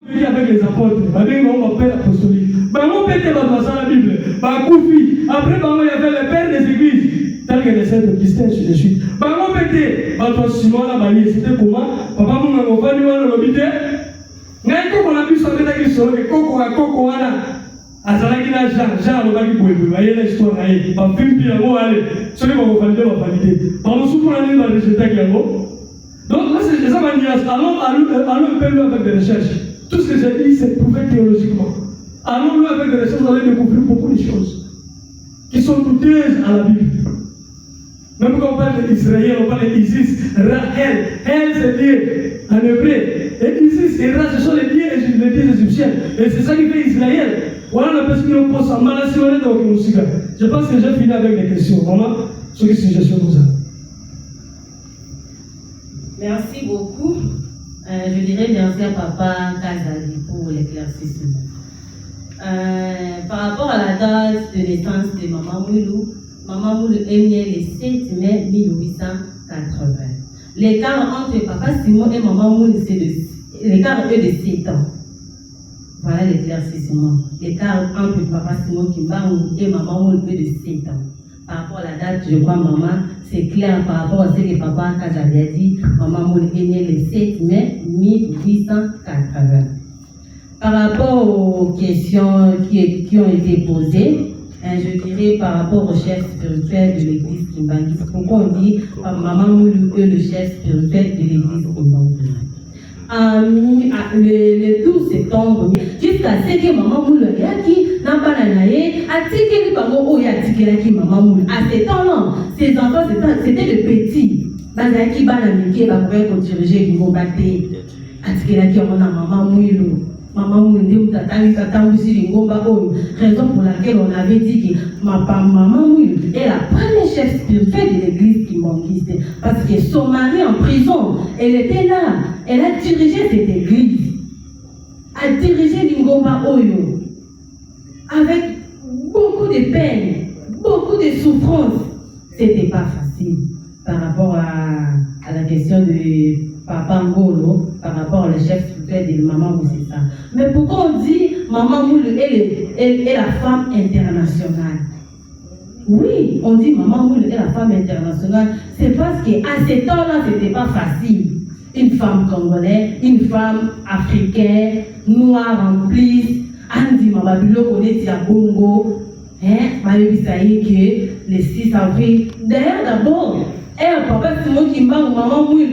Speaker 3: Avec les apôtres, on appelle apostolique. On peut dans la Bible. Après, il y avait le père des églises, tel que les saints de Christian, sur les suite. On peut Simon la c'était comment? Papa, on va nous voir l'obité. On a pu sauver la question de Coco, Azalaki na Jean, le baki boue, vous voyez l'histoire, pas film qui a beau aller, celui qui va valider. Par le soupçon, on a résultat qui a beau. Donc là, c'est ça ma nuance. Allons un peu avec des recherches. Tout ce que j'ai dit, c'est prouvé théologiquement. Allons-nous avec des recherches, vous allez découvrir beaucoup de choses qui sont douteuses à la Bible. Même quand on parle d'Israël, on parle d'Isis, Rahel. Elle, c'est Dieu en hébreu. Et Isis et Ra, ce sont les dieux égyptiens. Et c'est ça qui fait Israël. Voilà la personne qui nous pose en maladie. Je pense que j'ai fini avec les questions. Vraiment, sur les suggestions comme ça.
Speaker 1: Merci beaucoup. Je dirais merci à Papa Kazali pour l'éclaircissement. Par rapport à la date de naissance de Maman Moulou est née le 7 mai 1880. L'écart entre Papa Simon et Maman Moulou, c'est l'écart de 7 ans. Voilà l'éclaircissement. L'écart entre Papa Simon Kimbangu et Maman Moulou est de 7 ans. Par rapport à la date, je crois, maman, c'est clair par rapport à ce que Papa Kazali a dit. Maman Moulou est née le 7 mai 1880. Par rapport aux questions qui ont été posées, je dirais par rapport au chef spirituel de l'église Kimbangu. Pourquoi on dit Maman Moulou est le chef spirituel de l'église Kimbangu? Le 12 septembre, jusqu'à ce que Maman Moulou n'a pas naïe, a tiré le bango où il a tiré qui Maman Moulou. À ce temps-là, ses enfants c'était de petits. Bazaki banamiki va pouvoir diriger le combatté. A tiré qui Maman Moulou. Maman Moulou t'attend aussi les gomba. Raison pour laquelle on avait dit que Maman Moulou est la première chef spirituelle de l'église Kimbanguiste. Parce que son mari en prison, elle était là. Elle a dirigé cette église. A dirigé l'Ingomba Oyo. Avec beaucoup de peine, beaucoup de souffrance. C'était pas facile par rapport à la question de Papa Ngolo, par rapport au chef spirituel de Maman Moulou, c'est ça. Mais pourquoi on dit Maman Moulou est la femme internationale? Oui, on dit Maman Moulou est la femme internationale. C'est parce qu'à ce temps-là, c'était pas facile. Une femme congolaise, une femme africaine, noire en plus. Andi Mababilo connaît Tia Bongo. Maïbi Saïe que le 6 avril. D'ailleurs, d'abord, Papa Simon Kimbangu, Maman Moulou,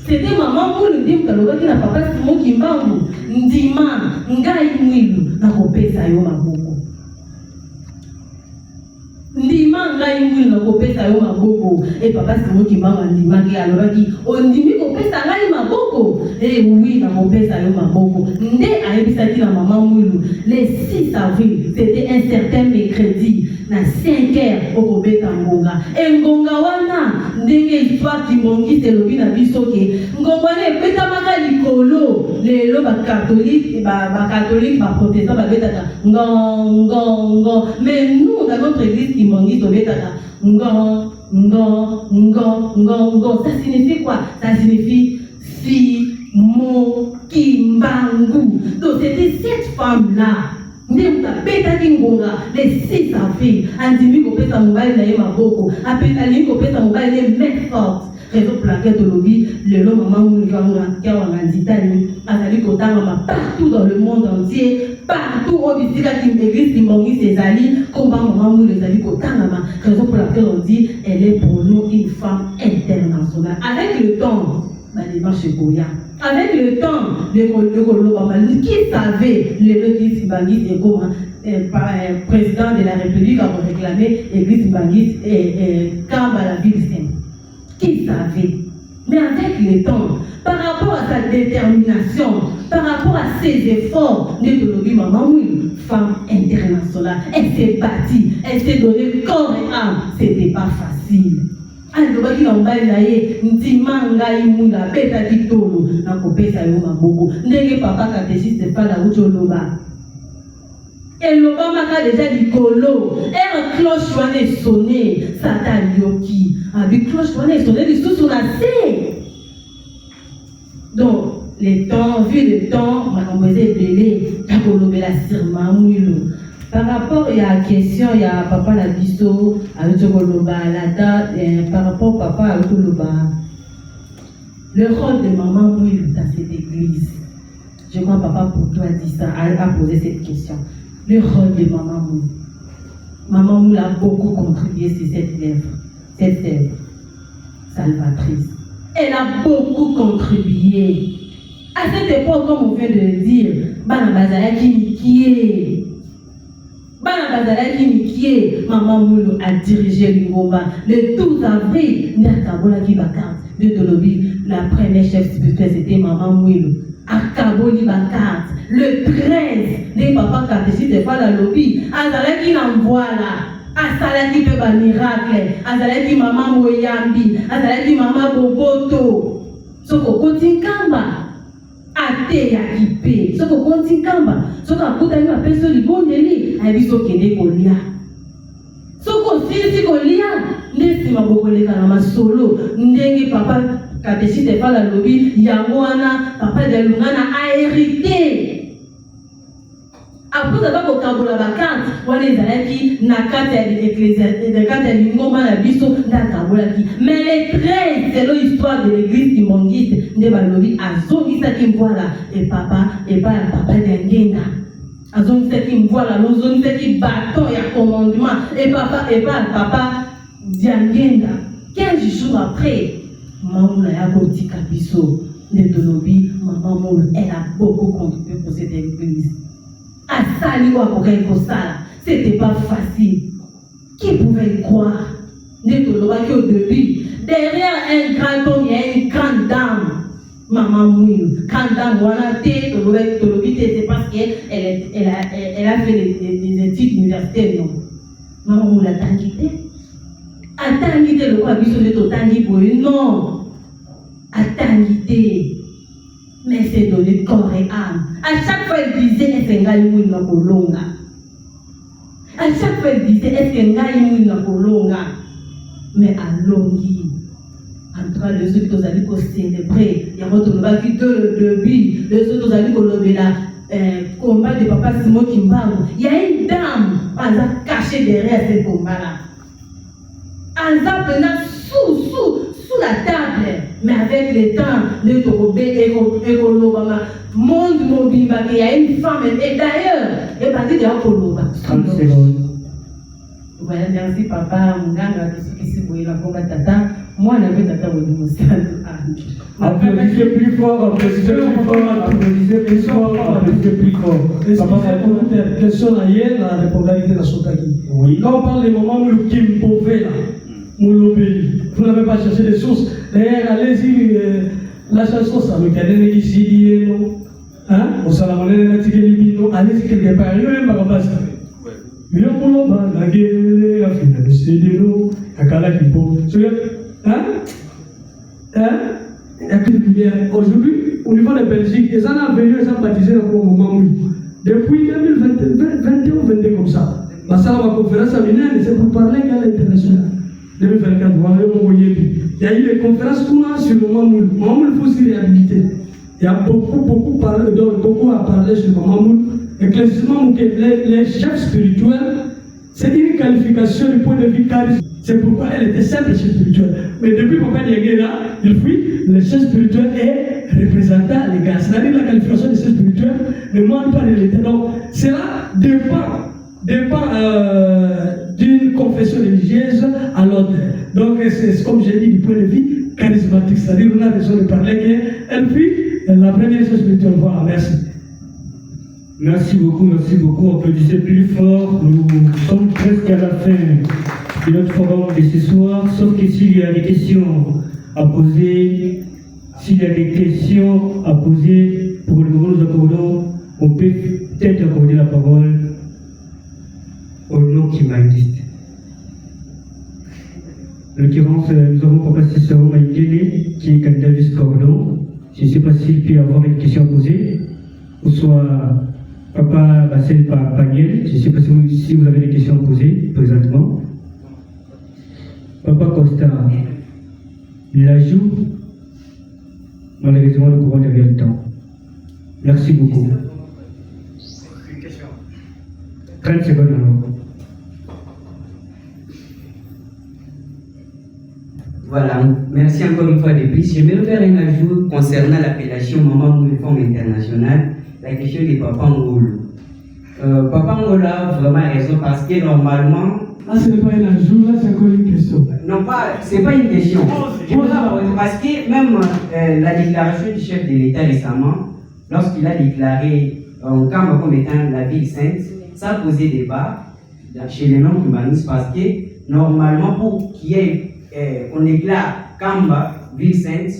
Speaker 1: c'était Maman Moulou qui n'a Papa Simon Kimbangu, Ndima, Ngai Moulou, n'a coupé ça yo maboko. Ndima, Ngai Moulou, n'a coupé ça yo maboko. Et Papa Simon Kimbangu, Ndima, qui a l'oreille qui, on dit, coupé ça Ngai maboko. Et oui, n'a coupé ça yo maboko. Ndé a ébisaki la Maman Moulou, le 6 avril, c'était un certain mercredi. Na 5 heures au Kobeta Ngonga. Et Ngonga wana, ndenge histoire qui mongi te lobi na bisoke. Ngonga ne beta maka likolo. Les lo ba catholique, ba protestant ba beta ngon. Mais nous dans notre église qui mongi to beta ngon. Ça signifie quoi? Ça signifie si mo kimbangu. Donc c'était cette femme là. Ndemta beta kingonga le 6 avril andimi ko pesa mobile na ye maboko apeta lingo pesa mobile ne make forte raison pour laquelle de lobby le long Maman Moulou kia wanga nditani azali kotanga partout dans le monde entier partout au bisika qui église Kimbangu Césali combat Maman Moulou ezali kotanga raison pour laquelle on dit elle est pour nous une femme internationale. Avec le temps avec le temps, qui savait l'église Kimbangu et comment président de la République a réclamé l'église Kimbangu et Kamba la ville sainte? Qui savait? Mais avec le temps, par rapport à sa détermination, par rapport à ses efforts, de Maman Moulou, femme internationale, elle s'est bâtie, elle s'est donnée corps et âme. C'était pas facile. Alobaki na mobali na ye ntima ngai muna beta kitolo na kopesa yo maboko ndenge papa catéchiste fala ucholoba eloba maka déjà likolo cloche wana sonné satan yoki abi cloche wana sonné lisusu na se
Speaker 5: Donc, vu le temps, mademoiselle Bélé, la Sirmamouilou. Par rapport à la question, il y a papa la biso, avec par rapport au papa avec le rôle de maman Mouilou dans cette église. Je crois que papa pour toi dit ça, a posé cette question. Le rôle de maman Mouilou. Maman Mouilou a beaucoup contribué sur cette œuvre salvatrice. Elle a beaucoup contribué. À cette époque, comme on vient de le dire, Bana Bazala qui Maman Moulou a dirigé l'Ingoma. Le 12 avril, la première chef spirituelle, c'était Maman Moulou. Akaboli Bakart. Le 13, papa catéchiste de Fala Lobby. Azalaki n'envoie là. Azalaki fait un miracle. Azalaki Maman Moyambi. Azalaki Maman Boboto. Soko Kotinkamba. Ate ya kipe. Soko Kotinkamba. Soko Akutani ma personne liboneli. Ayi soko kende kolia. Soko sisi kolia. Nesi mabokoleka na masolo. Ndenge papa catéchiste de Fala Lobby. Yangwana. Papa de Lungana a hérité. Après avoir vocabola vacante, on les a dit, n'a qu'à l'église, l'ingoma la biso, n'a qu'à qui. Mais les 13, c'est l'histoire de l'église qui monguiste, ne va l'obi, à zone qui me voit là, et papa d'Angenda. À zone qui me voit là, l'on zone qui bâton et commandement, et papa d'Angenda. 15 jours après, maman a dit Kabiso, ne Donobi, maman, elle a beaucoup contribué pour cette église. C'était pas facile. Qui pouvait y croire? Au début, derrière un grand homme, il y a une grande dame. Maman Mouilou. Grande dame, c'est parce qu'elle a fait des études universitaires. Maman Mouilou a tanguité. A tanguité le quoi? Non. A tanguité. Mais c'est donné corps et âme. À chaque fois, elle disait, est-ce que Ngaï Mouina Kolonga? À chaque fois, elle disait, est-ce que Ngaï Mouina Kolonga? Mais à Longi, en tout cas, les autres qui allaient célébrer, il y a votre qui de début, les autres allaient célébrer le combat de papa Simon Kimbangu. Il y a une dame, elle a caché derrière ce combat-là. Elle a maintenant sous la table, mais avec le temps, le Tokobé et Kolobama, monde mobile, il y a une femme, et d'ailleurs, elle va dire Koloba. Voilà, merci papa, Munganga, qui s'est bouillé la bombe tata. Moi, on avait tata au niveau
Speaker 2: applaudissez plus fort, applaudissez plus fort, applaudissez plus fort, applaudissez plus fort.
Speaker 3: Question à hier, la répondalité de la Sotaki.
Speaker 2: Oui.
Speaker 3: Quand on parle des moments où le Kim Pové, vous n'avez pas cherché des sources. D'ailleurs, allez-y, la chanson, ça me calme ici, hein? Au Salamone, allez-y quelque part, il y a un peu il y a un peu la gueule, la fin de Cédélo, la Kala qui peut. Aujourd'hui, au niveau de Belgique, ils ont venu, ils ont baptisé le moment. Depuis 2021-2022 comme ça. La salle de la conférence à Milan, c'est pour parler à l'international. 2024, il y a eu des conférences sur le Mamoul. Mamoul, il faut s'y réhabiliter. Il y a beaucoup à parler sur le Mamoul. Éclaircissement, les chefs spirituels, c'est une qualification du point de vue charisme. C'est pourquoi elle était simple chef spirituel. Mais depuis Papa Diagué là, il fuit, le chef spirituel est représentant les gars. C'est-à-dire la qualification des chefs spirituels ne manque pas de l'État. Donc, cela dépend d'une confession religieuse à l'autre. Donc, c'est comme j'ai dit, du point de vue charismatique. C'est-à-dire qu'on a raison de parler qu'elle fuit la première chef spirituelle. Voilà, merci.
Speaker 2: Merci beaucoup. Applaudissez plus fort. Nous sommes presque à la fin de notre forum de ce soir. Sauf que s'il y a des questions à poser, pour le moment nous accordons, on peut peut-être accorder la parole au nom qui m'indique. En l'occurrence, nous avons Papa Cicero Maïkele, qui est candidat vice-cordon. Je ne sais pas s'il peut y avoir une question à poser, ou soit Papa Bassel Paniel, je ne sais pas si vous avez des questions à poser présentement. Papa Costa, l'ajout Malheureusement, nous courons derrière le temps. Merci beaucoup.
Speaker 3: Une question.
Speaker 2: 30 secondes alors.
Speaker 4: Voilà, merci encore une fois de plus. Je vais faire un ajout concernant l'appellation Maman Moulou Forme Internationale, la question de Papa Ngolo. Papa Ngolo a vraiment raison parce que normalement.
Speaker 3: Ah, ce n'est pas un ajout, là, c'est encore une question.
Speaker 4: Non, c'est pas une question. Parce que même la déclaration du chef de l'État récemment, lorsqu'il a déclaré Kamba comme étant la ville sainte, ça a posé débat chez les non-humanistes parce que normalement, pour qu'il y ait on déclare Kamba ville sainte,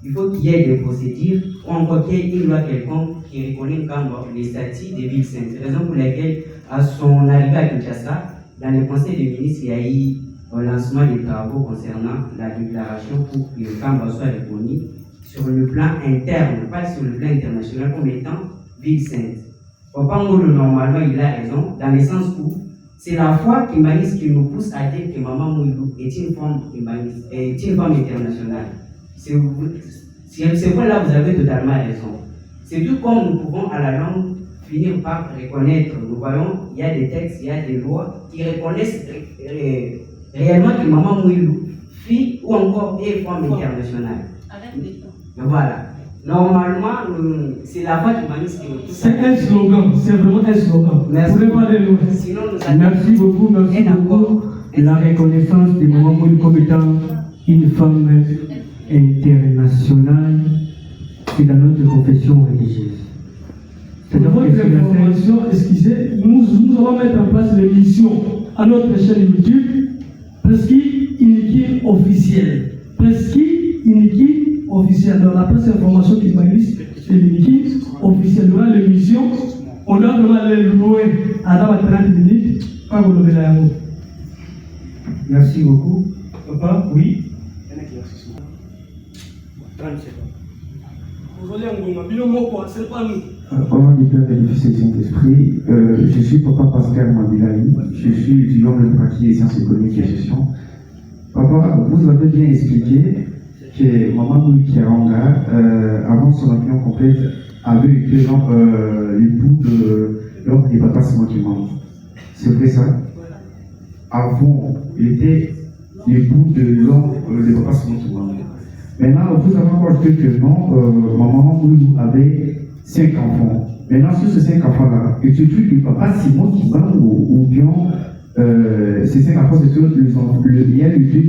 Speaker 4: il faut qu'il y ait des procédures ou encore qu'il y ait une loi quelconque qui reconnaît Kamba les statuts des villes saintes. C'est la raison pour laquelle, à son arrivée à Kinshasa, dans le Conseil des ministres, il y a eu un lancement des travaux concernant la déclaration pour que Kamba soit reconnu sur le plan interne, pas sur le plan international, comme étant ville sainte. Papa Ngolo, normalement, il a raison, dans le sens où c'est la foi humaniste qui nous pousse à dire que Maman Moulou est une femme humaniste, est une femme internationale. C'est vrai, là, vous avez totalement raison. C'est tout comme nous pouvons à la langue finir par reconnaître. Nous voyons, il y a des textes, il y a des lois qui reconnaissent réellement que Maman Moulou, fille ou encore est femme internationale. Voilà. Normalement, c'est la foi humaniste qui nous pousse.
Speaker 3: C'est un slogan, c'est vraiment un slogan.
Speaker 4: Merci.
Speaker 2: Merci beaucoup, merci beaucoup. La reconnaissance de Maman Moulou comme étant une femme internationale, c'est dans notre confession religieuse.
Speaker 3: Pour votre information, excusez, nous allons mettre en place l'émission à notre chaîne YouTube, Presqu'île Unique officielle. Presqu'île Unique officielle. Dans la presse information qui existe, c'est l'Unique officielle. Dans l'émission, on doit vraiment aller loin à 30 minutes, pas vous lever la main.
Speaker 2: Merci beaucoup. Papa, oui.
Speaker 3: 30 secondes. Vous allez en gomma, c'est pas nous.
Speaker 7: Au nom du Père, du Fils et du Saint-Esprit, je suis Papa Pascal Mabilai, je suis étudiant de pratique des sciences économiques et gestion. Papa, vous avez bien expliqué que Maman Moulou Kiaranga, avant son opinion complète, avait été l'époux de l'homme des Papa Simon Kimamba. C'est vrai ça? Avant, il était l'époux de l'homme des Papa Simon Kimamba. Maintenant, vous avez encore ajouté que non, Maman Moulou avait 5 enfants. Maintenant, sur ces 5 enfants-là, et tu trouves que Papa Simon Kimamba ou bien ces 5 enfants, c'est le lien du truc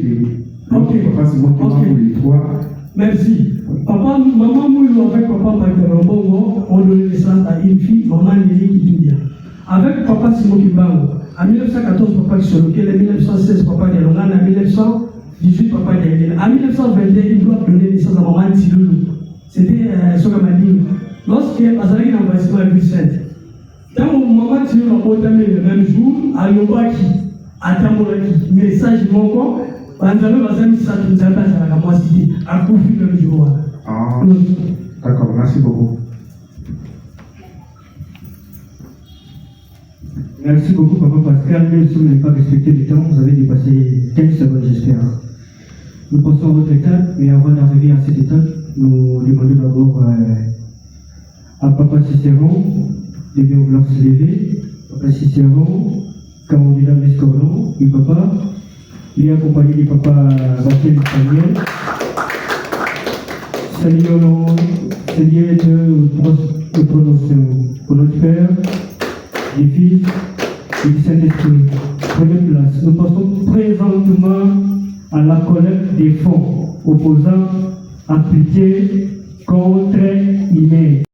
Speaker 7: Papa Simon Kimamba ou les 3.
Speaker 3: Merci. Papa, Maman Moulou avec Papa Maïkarambongo ont donné naissance à une fille, Maman Néli Kitudia. Avec Papa Simon Kimbango, en 1914, Papa Kisolokel, en 1916, Papa Dialongan, en 1918, Papa Dialongan. En 1922, ils doivent donner naissance à Maman Tiloulou. C'était Sogamadine. Lorsqu'il Azali a envahi la ville sainte, quand Maman Tiloulou a entamé le même jour, à Yobaki, à Tamoraki, message manquant, Banzalo Bazami Satunzaba, à la capacité, à Koufi le jour.
Speaker 7: Ah, d'accord, merci beaucoup.
Speaker 2: Merci beaucoup, Papa Pascal. Même si vous n'avez pas respecté le temps, vous avez dépassé 15 secondes, j'espère. Nous passons à votre étape, mais avant d'arriver à cette étape, nous demandons d'abord à Papa Cicéron de bien vouloir se lever. Papa Cicéron, candidat Mescoron, et Papa, il est accompagné du Papa Baptiste Daniel. Saluons de prononcer pour notre Père, du Fils et du Saint-Esprit. Prenez place. Nous passons présentement à la collecte des fonds opposant à pitié contre humaine.